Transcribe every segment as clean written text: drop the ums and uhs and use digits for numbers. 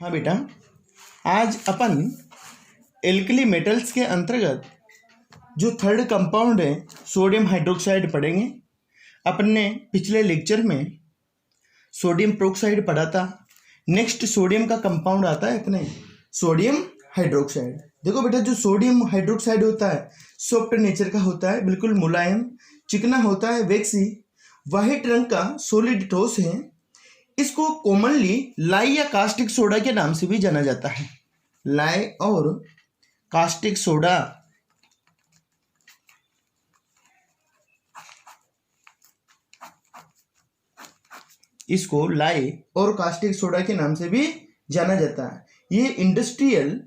हाँ बेटा, आज अपन एल्कली मेटल्स के अंतर्गत जो थर्ड कंपाउंड है सोडियम हाइड्रोक्साइड पढ़ेंगे। अपन ने पिछले लेक्चर में सोडियम प्रोक्साइड पढ़ा था। नेक्स्ट सोडियम का कंपाउंड आता है अपने सोडियम हाइड्रोक्साइड। देखो बेटा, जो सोडियम हाइड्रोक्साइड होता है सॉफ्ट नेचर का होता है, बिल्कुल मुलायम चिकना होता है, वैक्सी वाइट रंग का सॉलिड ठोस है। इसको कॉमनली लाई या कास्टिक सोडा के नाम से भी जाना जाता है। लाई और कास्टिक सोडा इसको लाई और कास्टिक सोडा के नाम से भी जाना जाता है। ये इंडस्ट्रियल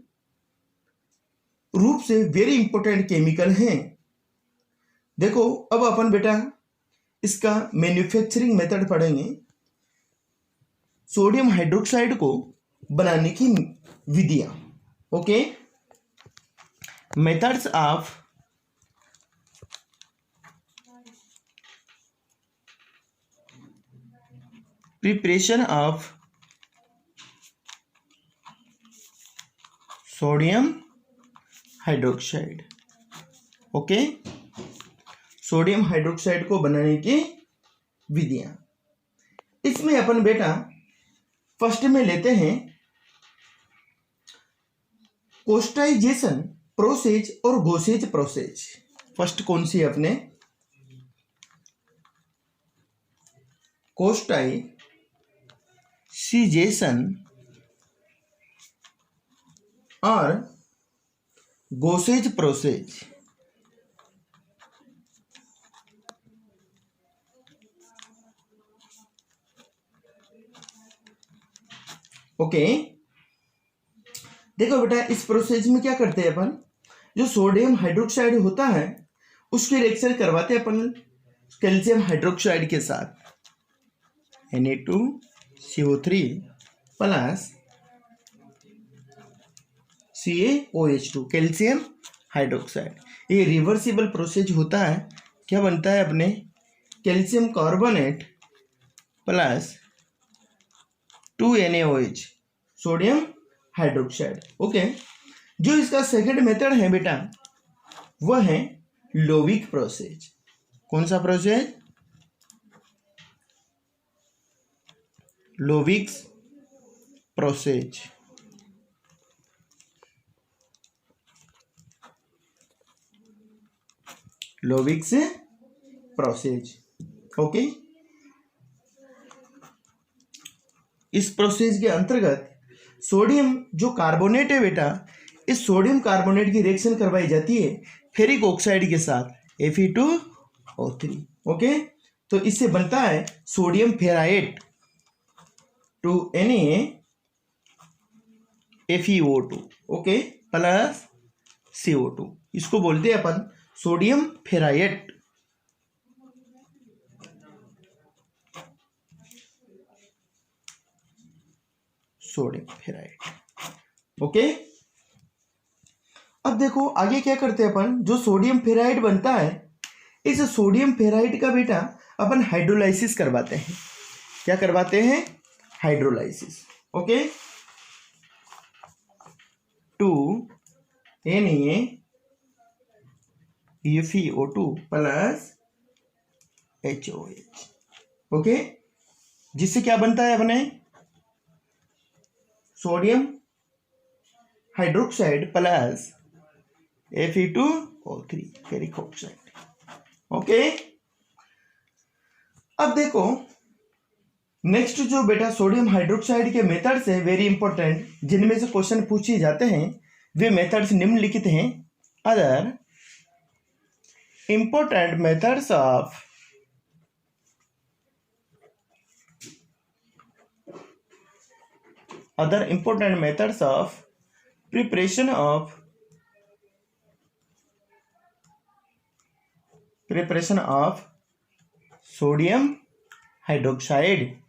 रूप से वेरी इंपॉर्टेंट केमिकल हैं। देखो, अब अपन बेटा इसका मैन्युफैक्चरिंग मेथड पढ़ेंगे। सोडियम हाइड्रोक्साइड को बनाने की विधियां। Okay, methods of preparation of sodium hydroxide. Okay, sodium hydroxide को बनाने की विधियां। इसमें अपन बेटा फर्स्ट में लेते हैं कोस्टाइजेशन प्रोसेस और गोसेज प्रोसेस। फर्स्ट कौन सी है अपने? कोस्टाइजेशन और गोसेज प्रोसेस। ओके, देखो बेटा, इस प्रोसेस में क्या करते हैं अपन, जो सोडियम हाइड्रोक्साइड होता है उसके रिएक्शन करवाते हैं अपन कैल्शियम हाइड्रोक्साइड के साथ। Na2CO3 plus CaOH2 calcium hydroxide. ये रिवर्सिबल प्रोसेस होता है। क्या बनता है अपने? Calcium carbonate plus 2NaOH sodium hydroxide. Okay, जो इसका सेकंड मेथड है बेटा वह है लोविक प्रोसेस। कौन सा प्रोसेस? लोविक्स प्रोसेस। लोविक्स प्रोसेस। ओके, इस प्रोसेस के अंतर्गत सोडियम जो कार्बोनेट है बेटा, इस सोडियम कार्बोनेट की रिएक्शन करवाई जाती है फेरिक ऑक्साइड के साथ Fe2O3। ओके, तो इससे बनता है sodium ferrite 2NaFeO2 okay plus CO2। इसको बोलते हैं अपन sodium ferrite. Sodium ferrite. Okay, अब देखो आगे क्या करते हैं अपन। जो सोडियम फेराइट बनता है, इस सोडियम फेराइट का बेटा अपन हाइड्रोलाइसिस करवाते हैं। क्या करवाते हैं? Hydrolysis. Okay, 2NaFeO2 plus HOH। Okay, जिससे क्या बनता है अपने sodium hydroxide plus Fe2O3 ferric oxide. Okay, अब देखो नेक्स्ट जो बेटा सोडियम हाइड्रोक्साइड के मेथड्स हैं वेरी इंपॉर्टेंट, जिनमें से क्वेश्चन पूछे जाते हैं, वे मेथड्स निम्नलिखित हैं। Other important methods of preparation of sodium hydroxide.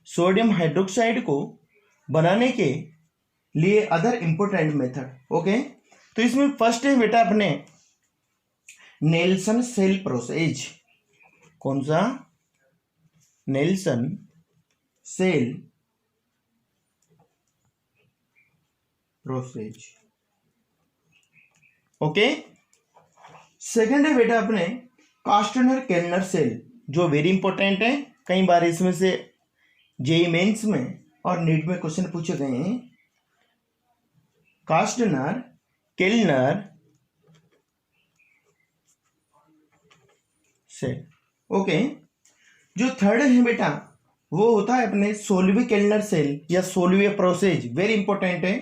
Sodium hydroxide को बनाने के लिए अदर इंपॉर्टेंट मेथड। ओके, तो इसमें फर्स्ट है बेटा अपने नेल्सन सेल प्रोसेस। कौन सा? Nelson cell process. Okay, second है बेटा अपने कास्टनर केल्नर सेल, जो वेरी इंपॉर्टेंट है। कई बार इसमें से जेई मेंस में और नीट में क्वेश्चन पूछे गए हैं। Castner Kellner cell. ओके, जो थर्ड है बेटा वो होता है अपने सोल्वे केल्नर सेल या सोल्वे प्रोसेज, वेरी इंपॉर्टेंट है।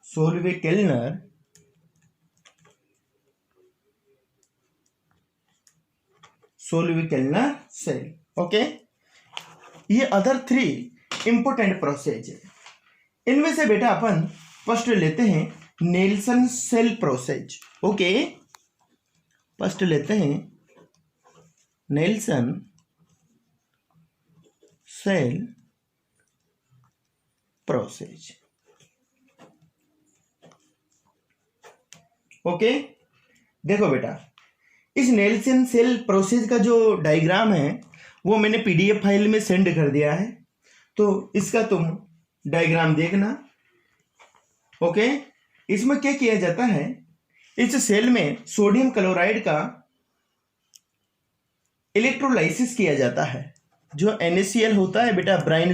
Solvay Kellner cell. ओके, ये अदर 3 इंपॉर्टेंट प्रोसेज है। इनमें से बेटा अपन फर्स्ट लेते हैं Nelson cell process. Okay, first लेते हैं नेल्सन सेल प्रोसेज। ओके, देखो बेटा इस नेल्सन सेल प्रोसेस का जो डायग्राम है वो मैंने पीडीएफ फाइल में सेंड कर दिया है, तो इसका तुम डायग्राम देखना। ओके, इसमें क्या किया जाता है, इस सेल में सोडियम क्लोराइड का इलेक्ट्रोलाइसिस किया जाता है। जो NaCl होता है बेटा ब्राइन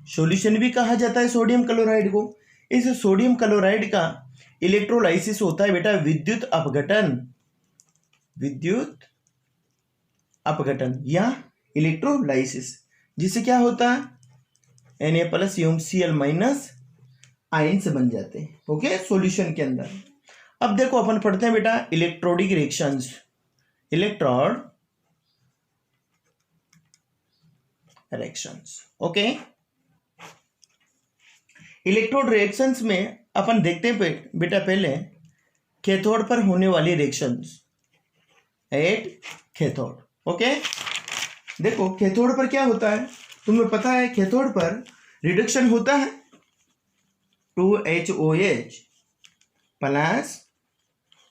सॉल्यूशन भी कहा जाता है सोडियम क्लोराइड को। इस सोडियम क्लोराइड का इलेक्ट्रोलाइसिस होता है बेटा विद्युत अपघटन या इलेक्ट्रोलाइसिस, जिससे क्या होता है Na+HCl- आयन से बन जाते हैं। ओके, सॉल्यूशन के अंदर। अब देखो अपन पढ़ते हैं बेटा इलेक्ट्रोडिक रिएक्शंस। ओके, इलेक्ट्रोड रिएक्शंस में अपन देखते हैं बेटा पहले कैथोड पर होने वाली रिएक्शंस एट कैथोड। ओके, देखो कैथोड पर क्या होता है, तुम्हें पता है कैथोड पर रिडक्शन होता है 2HOH प्लस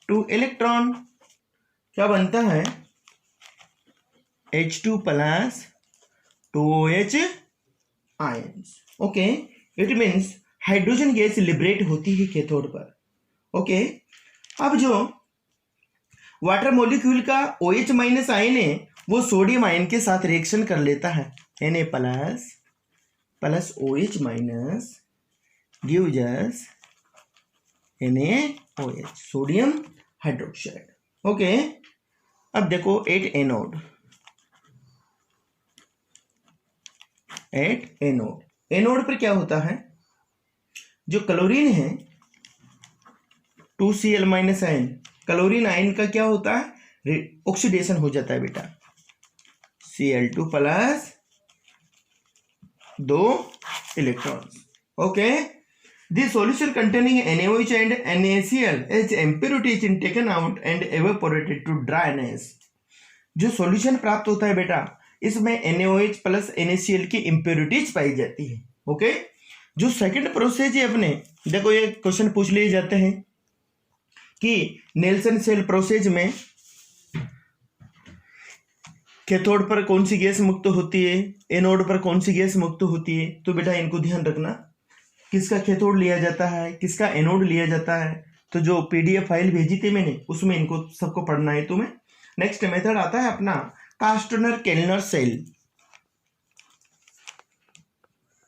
2 इलेक्ट्रॉन, क्या बनता है H2 plus 2OH ions. Okay, it means hydrogen gas liberate होती है कैथोड पर। ओके, अब जो वाटर मॉलिक्यूल का OH- आयन है वो सोडियम आयन के साथ रिएक्शन कर लेता है। Na plus OH- gives us NaOH, sodium hydroxide. Okay, अब देखो एट एनोड पर क्या होता है, जो क्लोरीन है 2Cl- आयन, क्लोरीन आयन का क्या होता है ऑक्सीडेशन हो जाता है बेटा Cl2 plus 2 electrons. Okay, this solution containing NaOH and NaCl as impurities is taken out and evaporated to dryness। जो सॉल्यूशन प्राप्त होता है बेटा इसमें NaOH प्लस NaCl की इम्प्योरिटीज पाई जाती है। ओके, जो सेकंड प्रोसेस है अपने, देखो ये क्वेश्चन पूछ लिए जाते हैं कि नेल्सन सेल प्रोसेस में कैथोड पर कौन सी गैस मुक्त होती है, एनोड पर कौन सी गैस मुक्त होती है। तो बेटा इनको ध्यान रखना, किसका कैथोड लिया जाता है, किसका एनोड लिया जाता है। तो जो पीडीएफ फाइल भेजी थी मैंने उसमें इनको सबको पढ़ना है तुम्हें। नेक्स्ट मेथड आता है अपना Castner Kellner cell.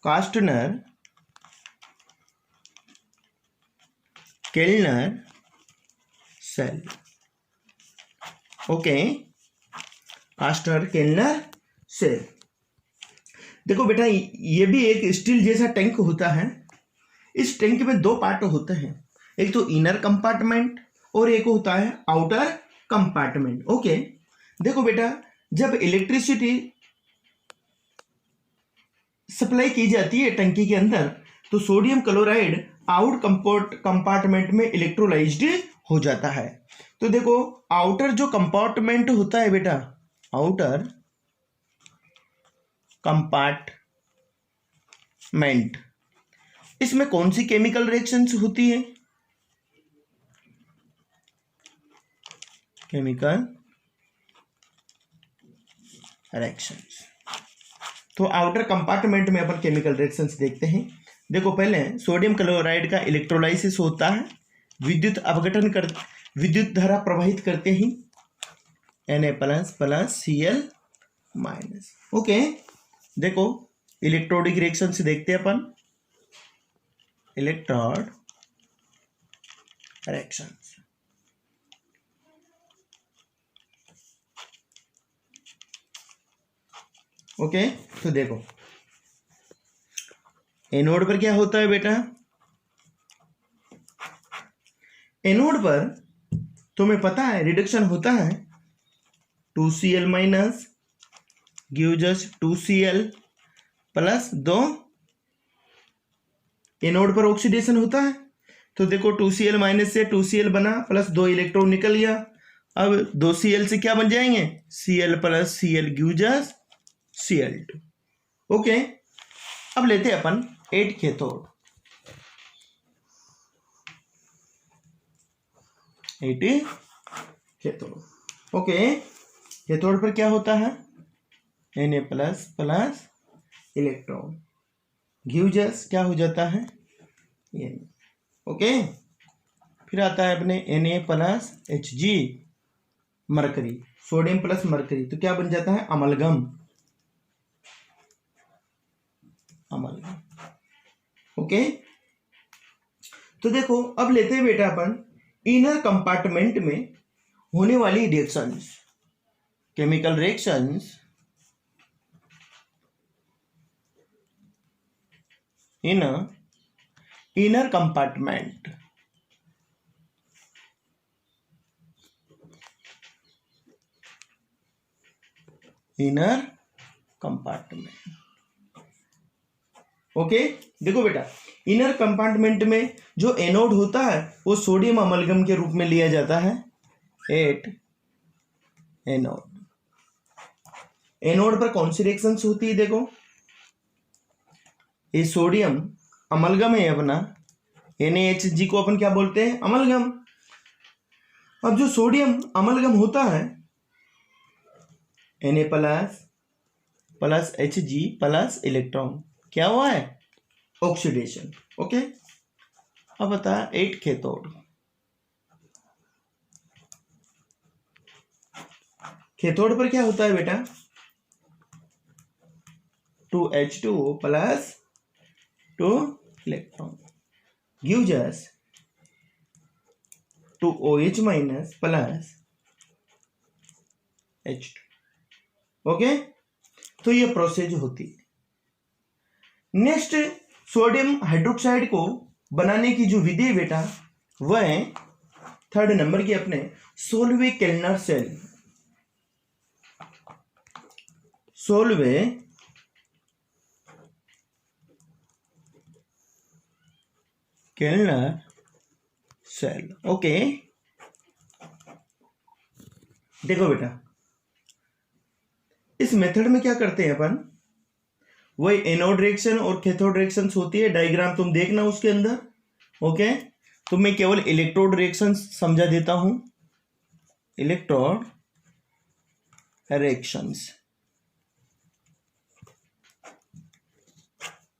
Castner Kellner cell. Okay, Castner Kellner cell. देखो बेटा ये भी एक स्टील जैसा टैंक होता है। इस टैंक में 2 पार्ट होते हैं, एक तो इनर कंपार्टमेंट और एक होता है आउटर कंपार्टमेंट। ओके, देखो बेटा जब इलेक्ट्रिसिटी सप्लाई की जाती है टंकी के अंदर तो सोडियम क्लोराइड आउट कंपार्टमेंट में इलेक्ट्रोलाइज्ड हो जाता है। तो देखो आउटर जो कंपार्टमेंट होता है बेटा, आउटर कंपार्टमेंट, इसमें कौन सी केमिकल रिएक्शंस होती है, केमिकल रिएक्शंस। तो आउटर कंपार्टमेंट में अपन केमिकल रिएक्शंस देखते हैं। देखो पहले सोडियम क्लोराइड का इलेक्ट्रोलाइसिस होता है, विद्युत अपघटन कर विद्युत धारा प्रवाहित करते ही Na plus plus Cl minus. Okay, देखो इलेक्ट्रोडिक रिएक्शन से देखते हैं अपन, इलेक्ट्रोड रिएक्शंस। ओके, तो देखो एनोड पर क्या होता है बेटा, एनोड पर तुम्हें पता है रिडक्शन होता है 2Cl माइनस गिव्स अस 2Cl प्लस 2। एनोड पर ऑक्सीडेशन होता है, तो देखो 2Cl माइनस से 2Cl बना प्लस 2 इलेक्ट्रॉन निकल गया। अब 2Cl से क्या बन जाएंगे, Cl plus Cl gives us Cl2। Okay, अब लेते हैं अपन 8 कैथोड। 8 कैथोड। ओके, कैथोड पर क्या होता है, Na plus plus electron gives us क्या हो जाता है Na। ओके, फिर आता है अपने Na plus Hg mercury, sodium plus mercury, तो क्या बन जाता है अमलगम। ओके, तो देखो अब लेते हैं बेटा अपन इनर कंपार्टमेंट में होने वाली reactions, chemical reactions in inner compartment. Inner compartment. Okay, देखो बेटा इनर कंपार्टमेंट में जो एनोड होता है वो सोडियम अमलगम के रूप में लिया जाता है 8 एनोड। एनोड पर कौन सी रिएक्शंस होती है, देखो ये सोडियम अमलगम है अपना, NaHG को अपन क्या बोलते हैं अमलगम। अब जो सोडियम अमलगम होता है Na plus plus Hg plus electron, क्या हुआ है ऑक्सीडेशन। ओके, अब बता 8 कैथोड। कैथोड पर क्या होता है बेटा 2H2O plus 2 electron gives us 2OH minus plus H2। Okay, तो ये प्रोसेस होती है। नेक्स्ट सोडियम हाइड्रोक्साइड को बनाने की जो विधि है बेटा वह है 3rd नंबर की अपने Solvay Kellner cell. Solvay Kellner cell. Okay, देखो बेटा इस मेथड में क्या करते हैं अपन, वही एनोड रिएक्शन और कैथोड रिएक्शन होती है, डायग्राम तुम देखना उसके अंदर। ओके, तो मैं केवल इलेक्ट्रोड रिएक्शन समझा देता हूं, इलेक्ट्रोड रिएक्शंस।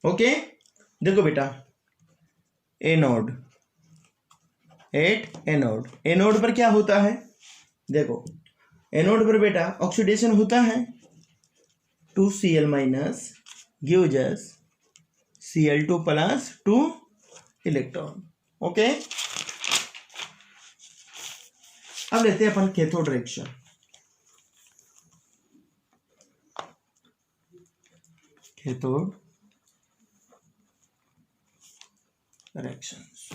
ओके, देखो बेटा एनोड 8 एनोड, एनोड पर क्या होता है, देखो एनोड पर बेटा ऑक्सीडेशन होता है 2Cl minus gives us Cl2 plus 2 electron. Okay, अब लेते हैं अपन cathode reaction. Cathode reactions.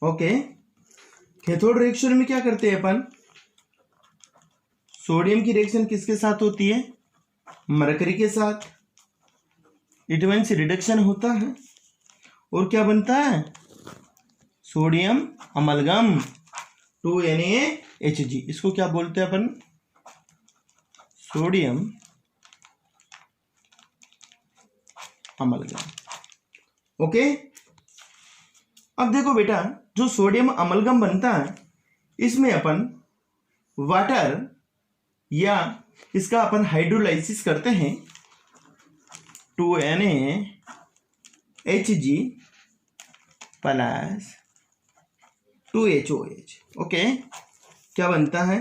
Okay, cathode reaction में क्या करते हैं अपन, सोडियम की रिएक्शन किसके साथ होती है मरकरी के साथ, इट मीन्स रिडक्शन होता है और क्या बनता है सोडियम अमलगम 2NaHG। इसको क्या बोलते हैं अपन सोडियम अमलगम। ओके, अब देखो बेटा जो सोडियम अमलगम बनता है इसमें अपन वाटर या इसका अपन हाइड्रोलाइसिस करते हैं 2NaHG प्लस 2HOH। ओके, क्या बनता है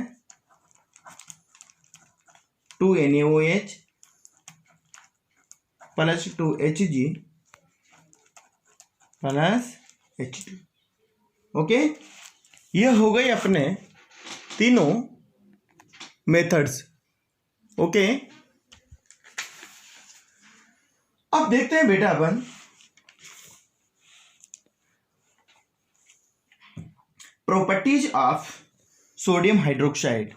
2NaOH plus 2HG plus H2। Okay, ये हो गई अपने तीनों मेथड्स। ओके, अब देखते हैं बेटा अपन properties of sodium hydroxide.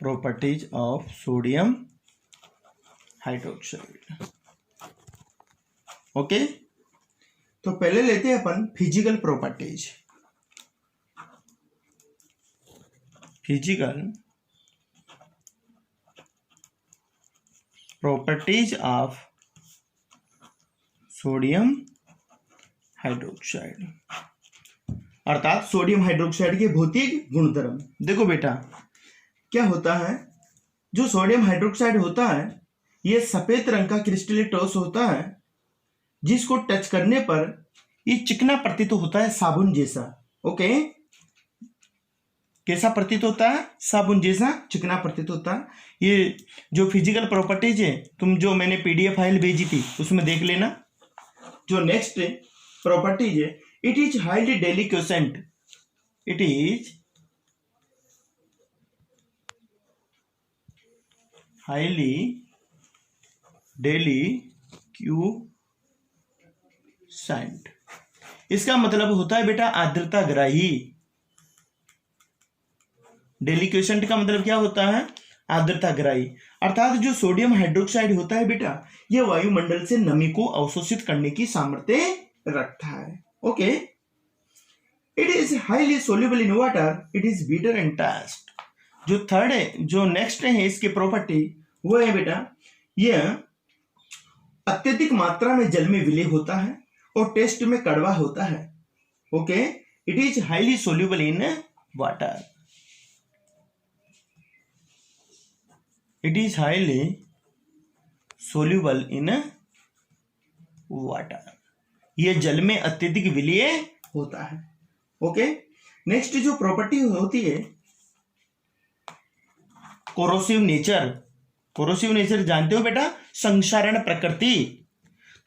Properties of sodium hydroxide. Okay, तो पहले लेते हैं अपन physical properties. Physical properties of sodium hydroxide, अर्थात सोडियम हाइड्रोक्साइड के भौतिक गुणधर्म। देखो बेटा, क्या होता है, जो सोडियम हाइड्रोक्साइड होता है ये सफेद रंग का क्रिस्टलीय ठोस होता है, जिसको टच करने पर ये चिकना प्रतीत होता है, साबुन जैसा। ओके, कैसा प्रतीत होता है, साबुन जैसा चिकना प्रतीत होता है। ये जो फिजिकल प्रॉपर्टीज है, तुम जो मैंने PDF फाइल भेजी थी उसमें देख लेना। जो नेक्स्ट प्रॉपर्टीज है, it is highly deliquescent. It is highly deliquescent. इसका मतलब होता है बेटा आर्द्रता ग्राही। डेलिक्वेसेंट का मतलब क्या होता है, आर्द्रता ग्राही। अर्थात जो सोडियम हाइड्रोक्साइड होता है बेटा, यह वायुमंडल से नमी को अवशोषित करने की सामर्थ्य रखता है। Okay, it is highly soluble in water, it is bitter and taste. जो थर्ड है, जो नेक्स्ट है इसके प्रॉपर्टी, वो है बेटा यह अत्यधिक मात्रा में जल में विलय होता है और टेस्ट में कड़वा होता है। Okay, it is highly soluble in water. It is highly soluble in water, यह जल में अत्यधिक विलय होता है। ओके, नेक्स्ट जो प्रॉपर्टी होती है कोरोसिव नेचर। कोरोसिव नेचर जानते हो बेटा, संक्षारण प्रकृति।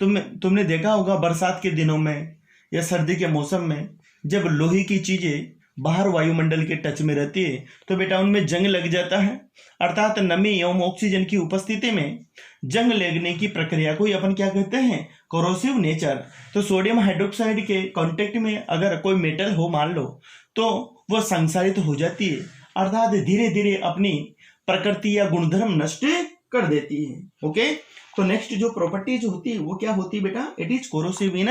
तुमने देखा होगा बरसात के दिनों में या सर्दी के मौसम में जब लोहे की चीजें बाहर वायुमंडल के टच में रहती है तो बेटा उनमें जंग लग जाता है। अर्थात नमी एवं ऑक्सीजन की उपस्थिति में जंग लगने की प्रक्रिया को अपन क्या कहते हैं, कोरोसिव नेचर। तो सोडियम हाइड्रोक्साइड के कांटेक्ट में अगर कोई मेटल हो मान लो तो वह संक्षारित हो जाती है, अर्थात धीरे धीरे अपनी प्रकृति या गुणधर्म नष्ट कर देती है। ओके, तो नेक्स्ट जो प्रॉपर्टीज होती है वो क्या होती है बेटा, it is corrosive in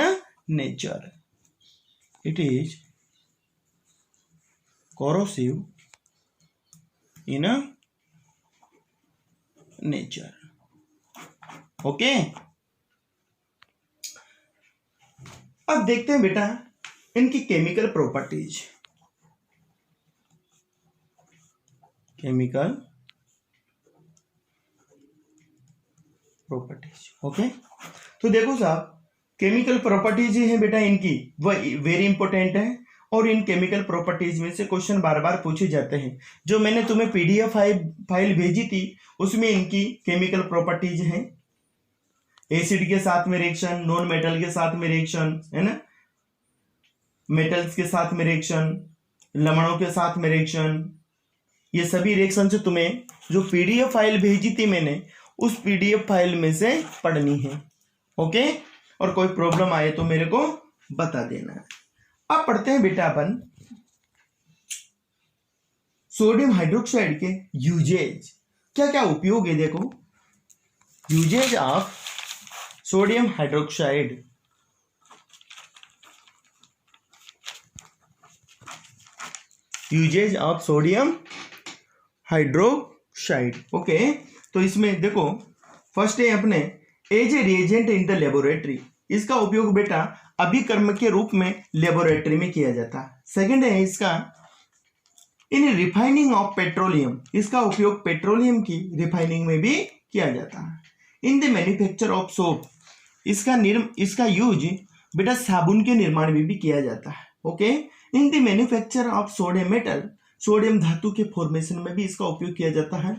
nature. It is corrosive in nature. Okay, अब देखते हैं बेटा इनकी chemical properties. Chemical properties. Okay, तो देखो साहब, केमिकल प्रॉपर्टीज हैं बेटा इनकी वह वेरी इंपॉर्टेंट है और इन केमिकल प्रॉपर्टीज में से क्वेश्चन बार बार पूछे जाते हैं। जो मैंने तुम्हें PDF फाइल भेजी थी उसमें इनकी केमिकल प्रॉपर्टीज हैं। एसिड के साथ में रिएक्शन, नॉन मेटल के साथ में रिएक्शन, है ना, मेटल्स के साथ में रिएक्शन, लवणों के साथ में रिएक्शन, ये सभी रिएक्शन से तुम्हें जो PDF फाइल भेजी थी मैंने उस PDF फाइल में से पढ़नी है। ओके, और कोई प्रॉब्लम आए तो मेरे को बता देना। अब पढ़ते हैं बेटा अपन सोडियम हाइड्रोक्साइड के यूजेज, क्या क्या उपयोग है। देखो, uses of sodium hydroxide. Uses of sodium hydroxide. Okay, तो इसमें देखो फर्स्ट है अपने as a reagent in the laboratory. इसका उपयोग बेटा अभिकर्म के रूप में लेबोरेटरी में किया जाता है। सेकंड है इसका इन रिफाइनिंग ऑफ पेट्रोलियम, इसका उपयोग पेट्रोलियम की रिफाइनिंग में भी किया जाता है। इन द मैन्युफैक्चर ऑफ सोप, इसका यूज बेटा साबुन के निर्माण में भी किया जाता है। Okay, in the manufacture of sodium metal, sodium धातु के फॉर्मेशन में भी इसका उपयोग किया जाता है।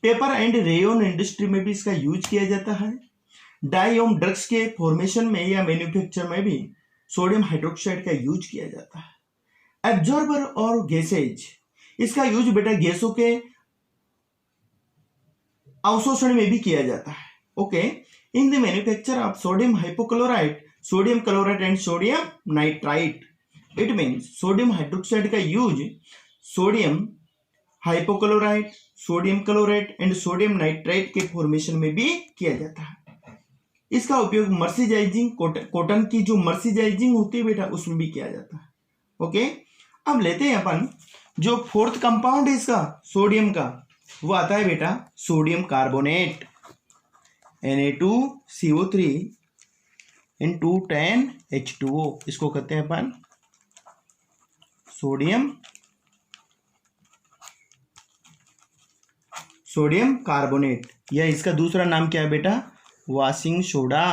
पेपर एंड रेयन इंडस्ट्री में भी इसका यूज किया जाता है। डाइओम ड्रग्स के फॉर्मेशन में या मैन्युफैक्चर में भी सोडियम हाइड्रोक्साइड का यूज किया जाता है। एब्जॉर्बर और गैसेज, इसका यूज बेटा गैसों के अवशोषण में भी किया जाता है। Okay, in the manufacture of sodium hypochloride, sodium chloride and sodium nitrite, it means sodium hydroxide का use sodium hypochloride, sodium chloride and sodium nitrite के फॉर्मेशन में भी किया जाता है। इसका उपयोग मर्सिजाइजिंग, कॉटन की जो मर्सिजाइजिंग होती है बेटा उसमें भी किया जाता है। ओके, अब लेते हैं अपन जो फोर्थ कंपाउंड है इसका सोडियम का, वो आता है बेटा sodium carbonate, Na2CO3 into 10H2O, इसको कहते हैं अपन सोडियम कार्बोनेट, या इसका दूसरा नाम क्या है बेटा washing soda,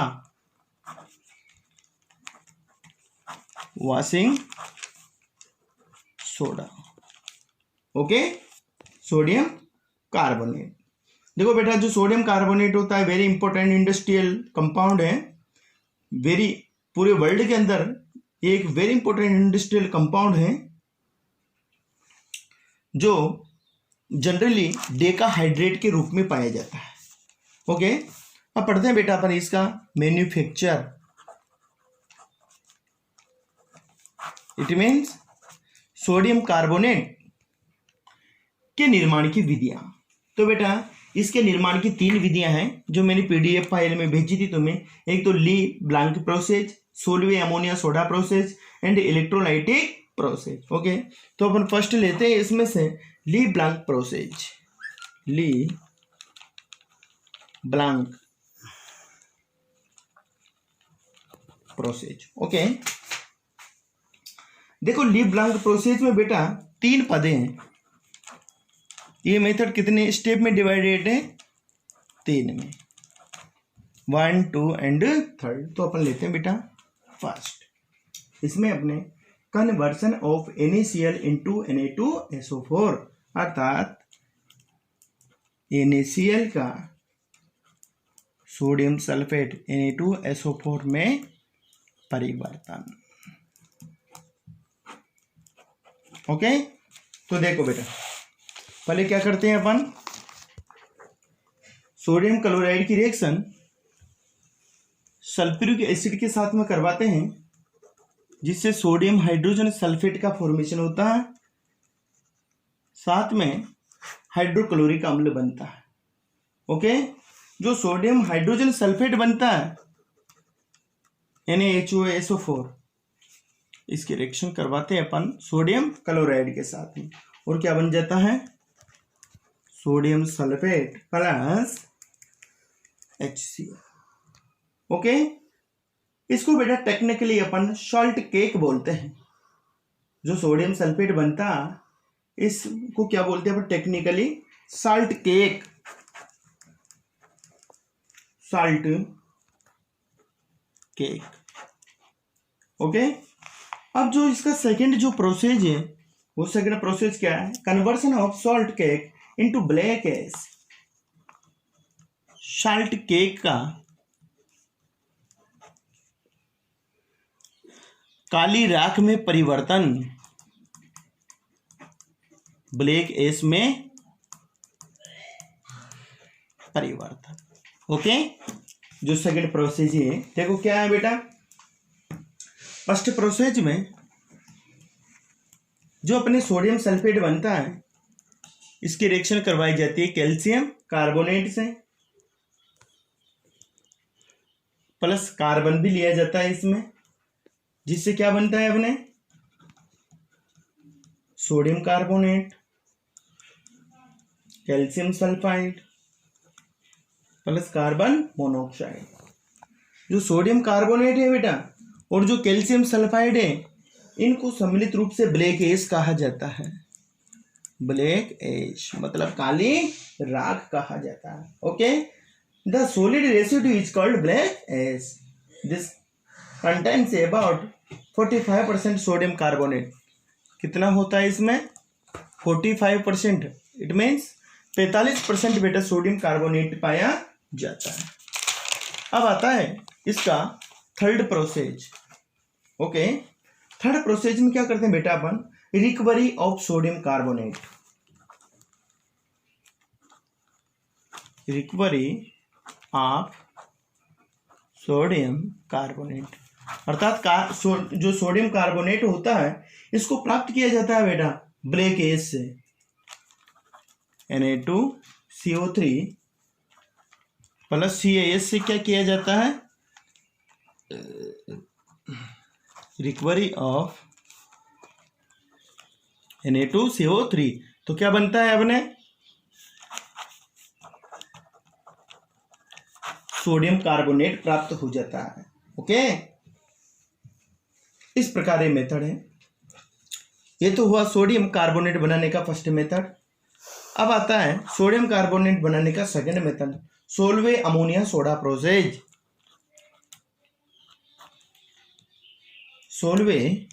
washing soda. Okay, sodium carbonate. देखो बेटा जो सोडियम कार्बोनेट होता है वेरी इंपॉर्टेंट इंडस्ट्रियल कंपाउंड है, वेरी पूरे वर्ल्ड के अंदर एक वेरी इंपॉर्टेंट इंडस्ट्रियल कंपाउंड है जो जनरली डेकाहाइड्रेट के रूप में पाया जाता है। ओके, अब पढ़ते हैं बेटा अपन इसका manufacture, it means sodium carbonate के निर्माण की विधियां। तो बेटा इसके निर्माण की 3 विधियां हैं जो मैंने पीडीएफ फाइल में भेजी थी तुम्हें। एक तो Leblanc process, Solvay ammonia soda process and electrolytic process. Okay, तो अपन फर्स्ट लेते हैं इसमें से Leblanc process, Leblanc process. Okay, देखो ली ब्लांक प्रोसेस में बेटा 3 पदे हैं। ये मेथड कितने स्टेप में डिवाइडेड है 3 में, 1, 2 एंड 3। तो अपन लेते हैं बेटा फर्स्ट, इसमें अपने conversion of NaCl into Na2SO4, अर्थात NaCl का सोडियम सल्फेट Na2SO4 में परिवर्तन। ओके, तो देखो बेटा पहले क्या करते हैं अपन, सोडियम क्लोराइड की रिएक्शन सल्फ्यूरिक एसिड के साथ में करवाते हैं, जिससे सोडियम हाइड्रोजन सल्फेट का फॉर्मेशन होता है, साथ में हाइड्रोक्लोरिक अम्ल बनता है। ओके, जो सोडियम हाइड्रोजन सल्फेट बनता है NaHOSO4, इसकी रिएक्शन करवाते हैं अपन सोडियम क्लोराइड के साथ में, और क्या बन जाता है sodium sulphate plus HCl। Okay, इसको बेटा टेक्निकली अपन सॉल्ट केक बोलते हैं। जो सोडियम सल्फेट बनता इसको क्या बोलते हैं अपन technically, salt cake, salt cake. Okay, अब जो इसका सेकंड जो प्रोसेस है वो सेकंड प्रोसेस क्या है, conversion of salt cake into black ash. Salt cake का काली राख में परिवर्तन ब्लैक एश में परिवर्तन। ओके, जो सेकंड प्रोसेस है देखो क्या है बेटा, फर्स्ट प्रोसेस में जो अपने सोडियम सल्फेट बनता है इसकी रिएक्शन करवाई जाती है कैल्शियम कार्बोनेट से, प्लस कार्बन भी लिया जाता है इसमें, जिससे क्या बनता है अपने sodium carbonate, calcium sulphide plus carbon monoxide. जो सोडियम कार्बोनेट है बेटा और जो कैल्शियम सल्फाइड है, इनको सम्मिलित रूप से ब्लैक एश कहा जाता है। ब्लैक एश मतलब काली राख कहा जाता है। Okay, the solid residue is called black ash. This contains about 45% sodium carbonate. कितना होता है इसमें? 45%। इट मीन्स 45% बेटा सोडियम कार्बोनेट पाया जाता है। अब आता है इसका third process. Okay, third process में क्या करते हैं बेटा अपन? Recovery of sodium carbonate. Recovery of sodium carbonate अर्थात जो सोडियम कार्बोनेट होता है इसको प्राप्त किया जाता है बेटा ब्लैक एश से। Na2CO3 प्लस CaS से क्या किया जाता है? Recovery of Na2CO3। तो क्या बनता है अपने? सोडियम कार्बोनेट प्राप्त हो जाता है। ओके, इस प्रकार ये मेथड है। ये तो हुआ सोडियम कार्बोनेट बनाने का फर्स्ट मेथड। अब आता है सोडियम कार्बोनेट बनाने का second method, Solvay ammonia soda process. Solvay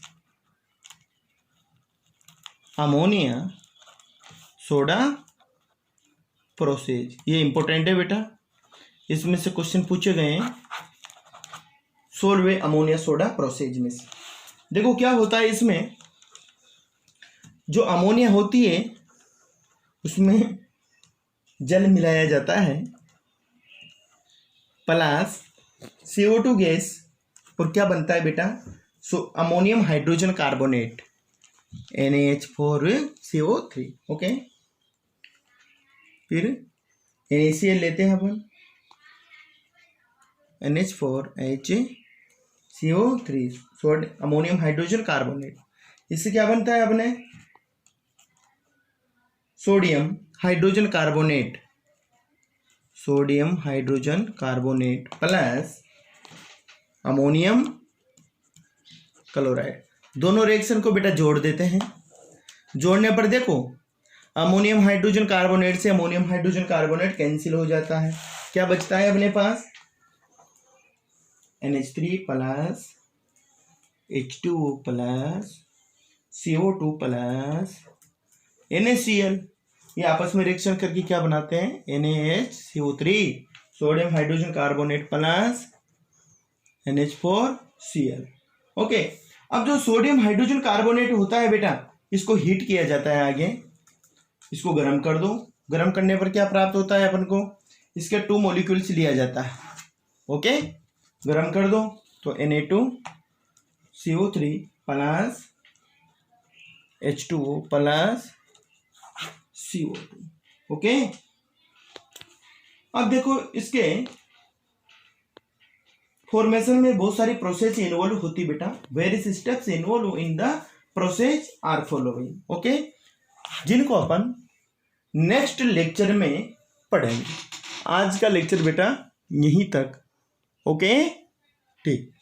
ammonia soda process, ये इंपॉर्टेंट है बेटा, इसमें से क्वेश्चन पूछे गए हैं सोलवे अमोनिया सोडा प्रोसेस में से। देखो क्या होता है इसमें, जो अमोनिया होती है उसमें जल मिलाया जाता है प्लस CO2 गैस, और क्या बनता है बेटा? Ammonium hydrogen carbonate NaH4CO3। Okay, फिर NaCl लेते हैं अपन NH4HCO3 अमोनियम हाइड्रोजन कार्बोनेट। इससे क्या बनता है अपने? Sodium hydrogen carbonate, sodium hydrogen carbonate plus ammonium chloride. दोनों रिएक्शन को बेटा जोड़ देते हैं। जोड़ने पर देखो अमोनियम हाइड्रोजन कार्बोनेट से अमोनियम हाइड्रोजन कार्बोनेट कैंसिल हो जाता है। क्या बचता है अपने पास? NH3 plus H2O plus CO2 plus NaCl। ये आपस में रिएक्शन करके क्या बनाते हैं? NaHCO3 sodium hydrogen carbonate plus NH4Cl। Okay, अब जो सोडियम हाइड्रोजन कार्बोनेट होता है बेटा, इसको हीट किया जाता है आगे। इसको गर्म कर दो, गर्म करने पर क्या प्राप्त होता है अपन को? इसके 2 मॉलिक्यूल्स लिया जाता है। ओके, गर्म कर दो तो Na2CO3 plus H2O plus CO2। Okay, अब देखो इसके फॉर्मेशन में बहुत सारी प्रोसेस इन्वॉल्व होती बेटा। Various steps involve in the process are following. Okay, जिनको अपन नेक्स्ट लेक्चर में पढ़ेंगे। आज का लेक्चर बेटा यहीं तक। ओके, ठीक।